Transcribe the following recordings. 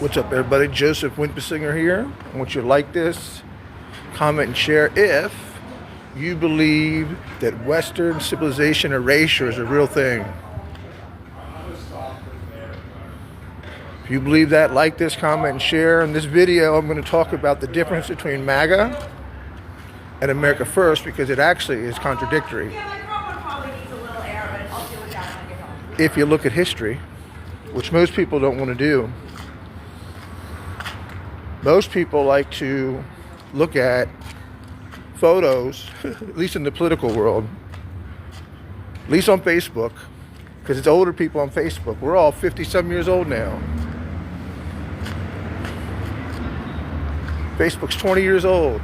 What's up, everybody? Joseph Wintersinger here. I want you to like this, comment, and share if you believe that Western civilization erasure is a real thing. If you believe that, like this, comment, and share. In this video, I'm going to talk about the difference between MAGA and America First because it actually is contradictory. If you look at history, which most people don't want to do. Most people like to look at photos, at least in the political world, at least on Facebook, because it's older people on Facebook. We're all 50-some years old now. Facebook's 20 years old.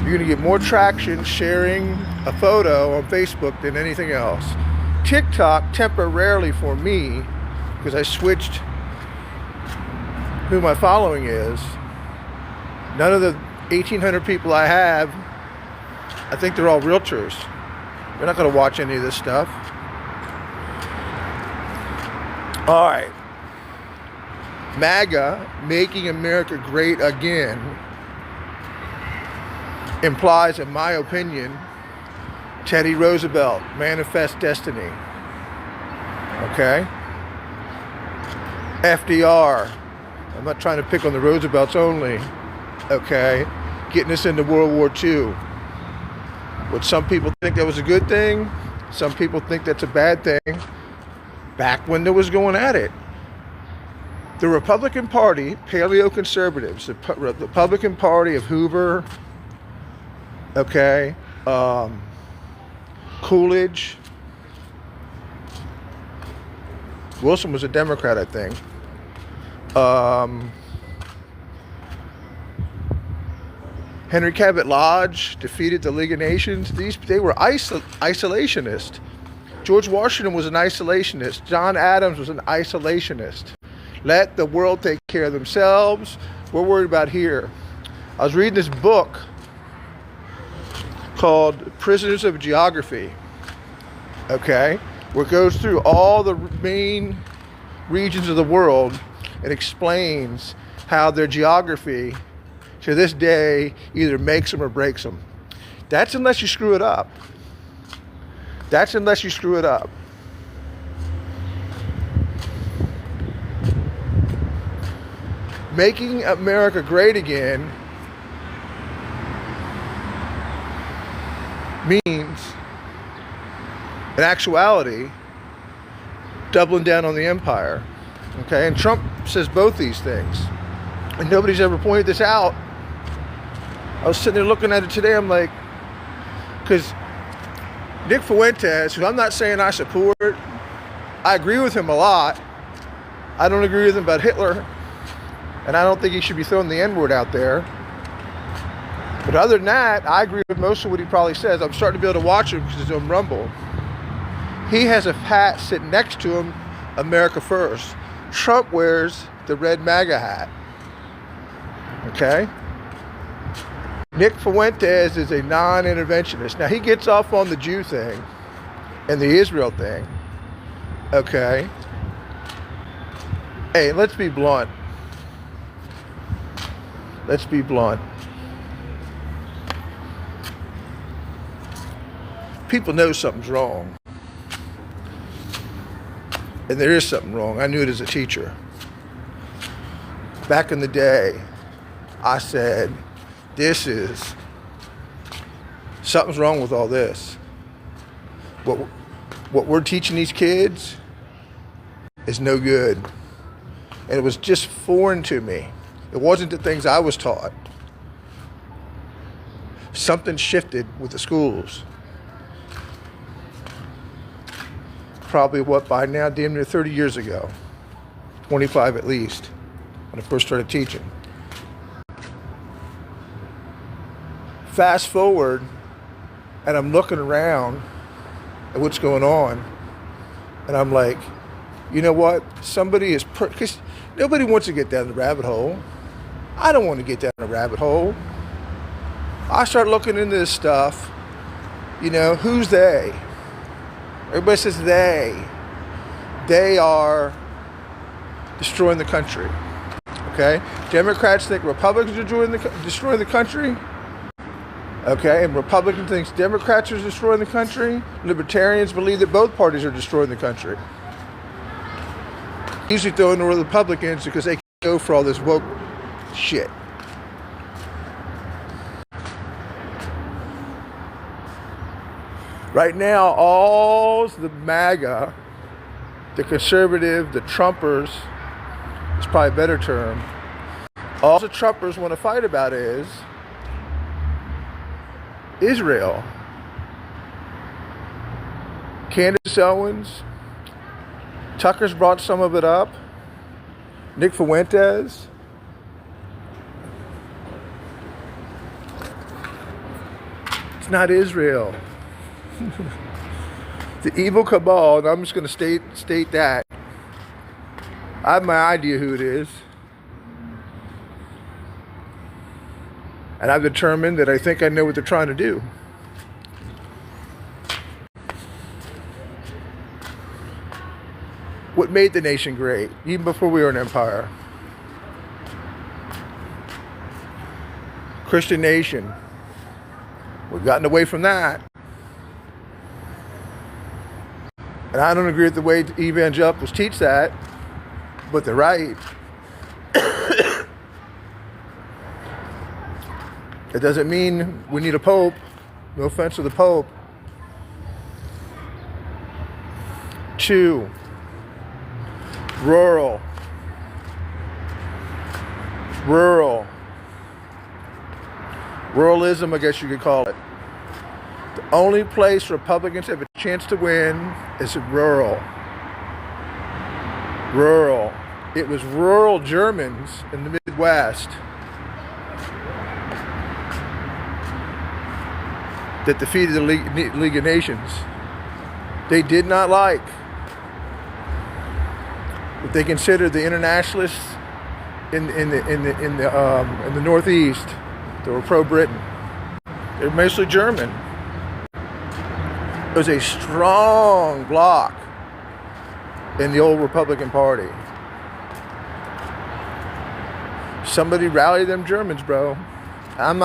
You're going to get more traction sharing a photo on Facebook than anything else. TikTok, temporarily for me, because I switched who my following is, none of the 1,800 people I have, I think they're all realtors. They're not going to watch any of this stuff. All right. MAGA, Making America Great Again, implies, in my opinion, Teddy Roosevelt, Manifest Destiny. Okay? FDR, I'm not trying to pick on the Roosevelts only, okay? Getting us into World War II. Would some people think that was a good thing? Some people think that's a bad thing. Back when there was going at it. The Republican Party, paleo-conservatives, the Republican Party of Hoover, okay, Coolidge. Wilson was a Democrat, I think. Henry Cabot Lodge defeated the League of Nations. They were isolationist. George Washington was an isolationist. John Adams was an isolationist. Let the world take care of themselves. We're worried about here. I was reading this book called Prisoners of Geography, okay, where it goes through all the main regions of the world and explains how their geography to this day either makes them or breaks them. That's unless you screw it up. That's unless you screw it up. Making America great again means, in actuality, doubling down on the empire. Okay, and Trump says both these things, and nobody's ever pointed this out. I was sitting there looking at it today. I'm like, because Nick Fuentes, who I'm not saying I support, I agree with him a lot. I don't agree with him about Hitler, and I don't think he should be throwing the N-word out there. But other than that, I agree with most of what he probably says. I'm starting to be able to watch him because he's on Rumble. He has a hat sitting next to him, America First. Trump wears the red MAGA hat. Okay? Nick Fuentes is a non-interventionist. Now, he gets off on the Jew thing and the Israel thing. Okay? Hey, let's be blunt. Let's be blunt. People know something's wrong. And there is something wrong. I knew it as a teacher. Back in the day, I said, something's wrong with all this. What we're teaching these kids is no good. And it was just foreign to me. It wasn't the things I was taught. Something shifted with the schools. Probably by now, damn near 30 years ago. 25 at least, when I first started teaching. Fast forward, and I'm looking around at what's going on, and I'm like, you know what? Somebody is, because nobody wants to get down the rabbit hole. I don't want to get down the rabbit hole. I start looking into this stuff, you know, who's they? Everybody says they. They are destroying the country. Okay? Democrats think Republicans are destroying the country. Okay? And Republicans think Democrats are destroying the country. Libertarians believe that both parties are destroying the country. Usually throw in the Republicans because they can go for all this woke shit. Right now, all the MAGA, the conservative, the Trumpers, it's probably a better term, all the Trumpers want to fight about is Israel. Candace Owens, Tucker's brought some of it up, Nick Fuentes. It's not Israel. The evil cabal, and I'm just going to state that. I have my idea who it is. And I've determined that I think I know what they're trying to do. What made the nation great, even before we were an empire? Christian nation. We've gotten away from that. And I don't agree with the way evangelicals teach that, but they're right. It doesn't mean we need a pope. No offense to the pope. 2, rural. Ruralism, I guess you could call it. The only place Republicans have a chance to win is rural. It was rural Germans in the Midwest that defeated the League of Nations. They did not like what they considered the internationalists in the Northeast that were pro-Britain. They were mostly German. It was a strong bloc in the old Republican Party. Somebody rallied them Germans, bro. I'm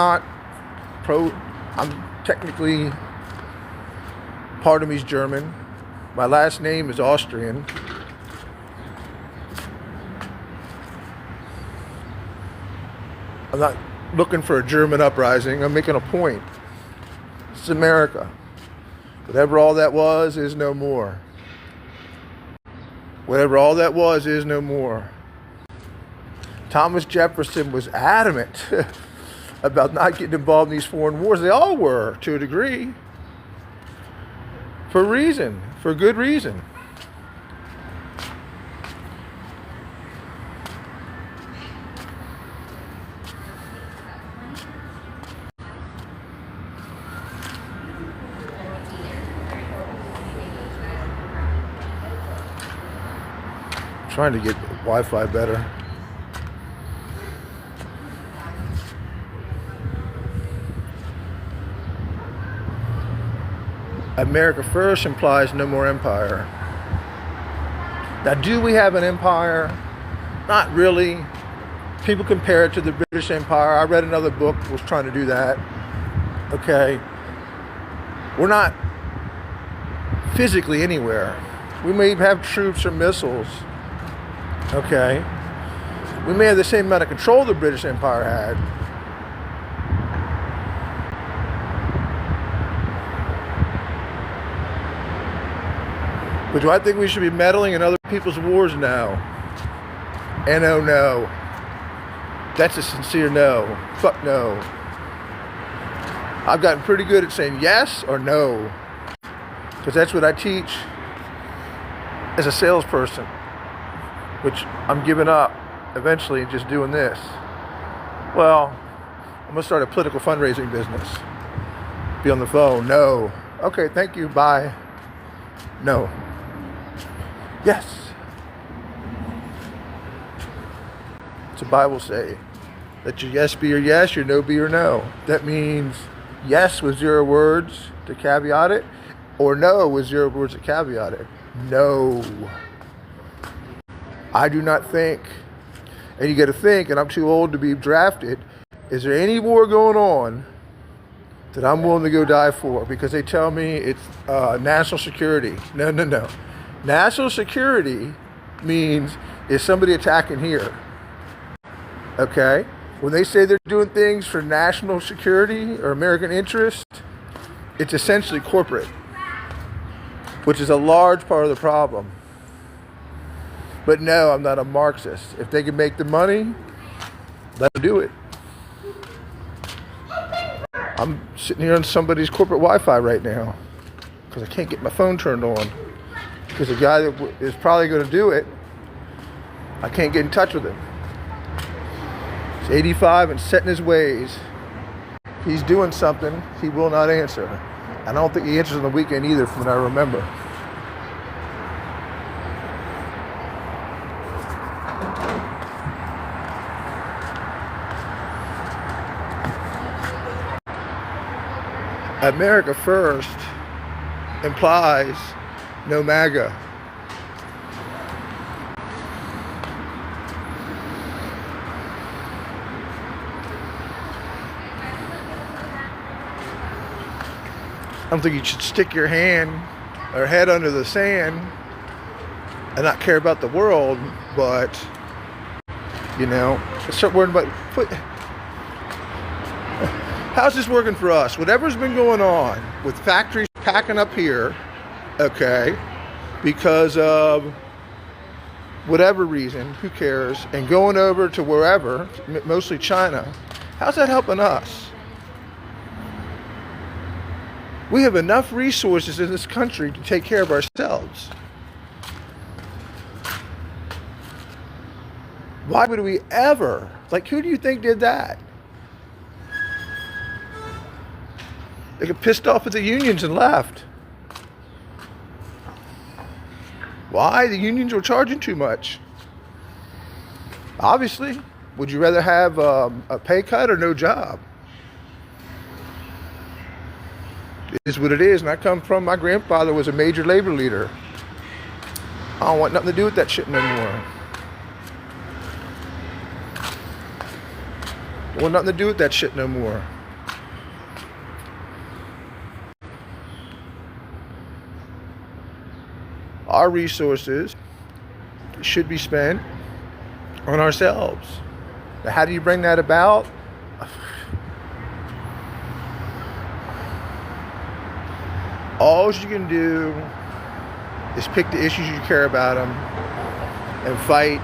technically, part of me's German. My last name is Austrian. I'm not looking for a German uprising. I'm making a point. This is America. Whatever all that was is no more. Whatever all that was is no more. Thomas Jefferson was adamant about not getting involved in these foreign wars. They all were, to a degree. For a reason. For a good reason. Trying to get Wi-Fi better. America first implies no more empire. Now, do we have an empire? Not really. People compare it to the British Empire. I read another book that was trying to do that. Okay. We're not physically anywhere. We may have troops or missiles. Okay. We may have the same amount of control the British Empire had. But do I think we should be meddling in other people's wars? No. N-O, no. That's a sincere no. Fuck no. I've gotten pretty good at saying yes or no. Because that's what I teach as a salesperson. Which I'm giving up eventually and just doing this. Well, I'm going to start a political fundraising business. Be on the phone. No. Okay, thank you. Bye. No. Yes. What's the Bible say? Let your yes be your yes, your no be your no. That means yes with 0 words to caveat it, or no with 0 words to caveat it. No. I do not think, and you got to think, and I'm too old to be drafted, is there any war going on that I'm willing to go die for? Because they tell me it's national security. No. National security means is somebody attacking here. Okay? When they say they're doing things for national security or American interest, it's essentially corporate, which is a large part of the problem. But no, I'm not a Marxist. If they can make the money, let them do it. I'm sitting here on somebody's corporate Wi-Fi right now because I can't get my phone turned on. Because the guy that is probably going to do it, I can't get in touch with him. He's 85 and set in his ways. If he's doing something, he will not answer. I don't think he answers on the weekend either, from what I remember. America first implies no MAGA. I don't think you should stick your hand or head under the sand and not care about the world, but, start worrying about... How's this working for us? Whatever's been going on with factories packing up here, okay, because of whatever reason, who cares, and going over to wherever, mostly China, how's that helping us? We have enough resources in this country to take care of ourselves. Why would we ever? Who do you think did that? They got pissed off at the unions and left. Why? The unions were charging too much. Obviously. Would you rather have a pay cut or no job? It is what it is, and I come from, my grandfather was a major labor leader. I don't want nothing to do with that shit no more. Don't want nothing to do with that shit no more. Our resources should be spent on ourselves. Now, how do you bring that about? All you can do is pick the issues you care about them and fight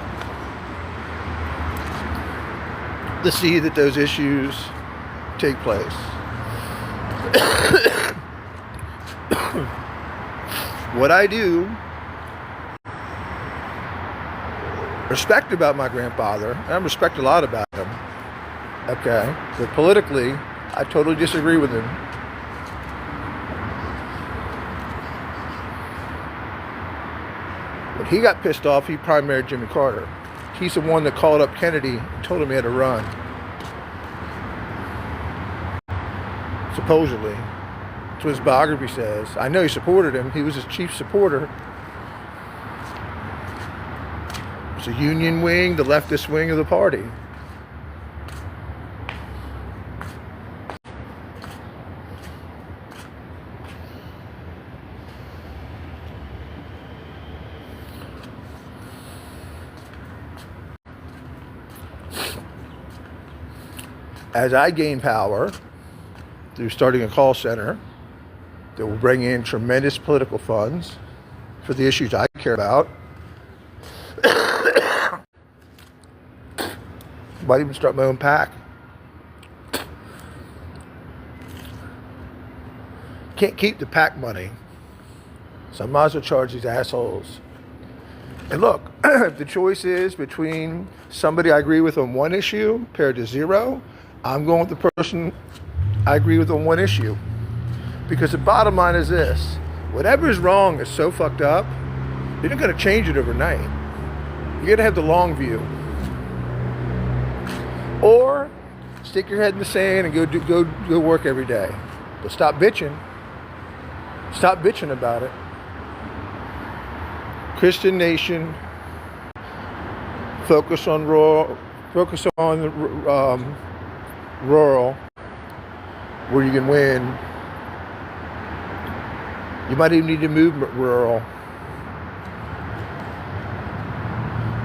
to see that those issues take place. What I do respect about my grandfather, and I respect a lot about him, okay, but politically, I totally disagree with him. When he got pissed off, he primaried Jimmy Carter. He's the one that called up Kennedy and told him he had to run. Supposedly. That's what his biography says. I know he supported him. He was his chief supporter. It's the union wing, the leftist wing of the party. As I gain power through starting a call center that will bring in tremendous political funds for the issues I care about, might even start my own PAC. Can't keep the PAC money, so I might as well charge these assholes. And look, if the choice is between somebody I agree with on one issue compared to zero, I'm going with the person I agree with on one issue. Because the bottom line is this: whatever is wrong is so fucked up, you're not going to change it overnight. You got to have the long view. Or stick your head in the sand and go work every day. But stop bitching. Stop bitching about it. Christian nation, Focus on rural. Focus on the rural, where you can win. You might even need to move rural.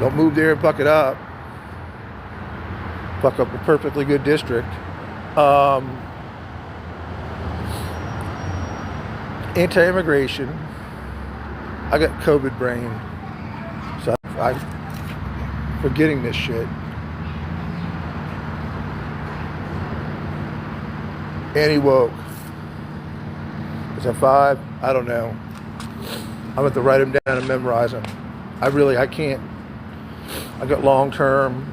Don't move there and fuck it up. Fuck up a perfectly good district. Anti-immigration. I got COVID brain, so I'm forgetting this shit. Anti-woke. Is that 5? I don't know. I'm going to write them down and memorize them. I can't. I got long-term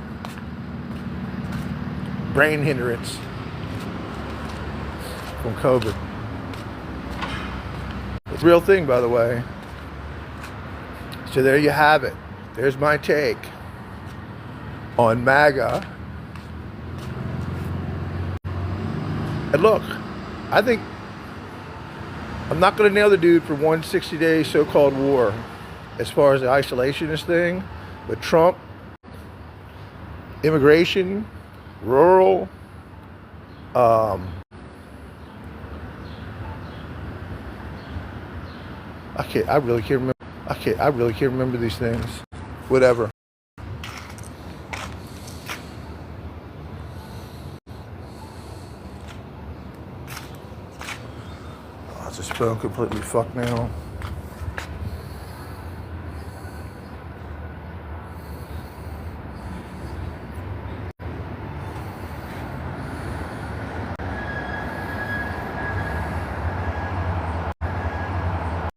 brain hindrance from COVID. It's a real thing, by the way. So there you have it. There's my take on MAGA. And look, I think I'm not going to nail the dude for 160-day so-called war as far as the isolationist thing, but Trump, immigration, rural, I really can't remember these things. Whatever. Oh, is this phone completely fucked now?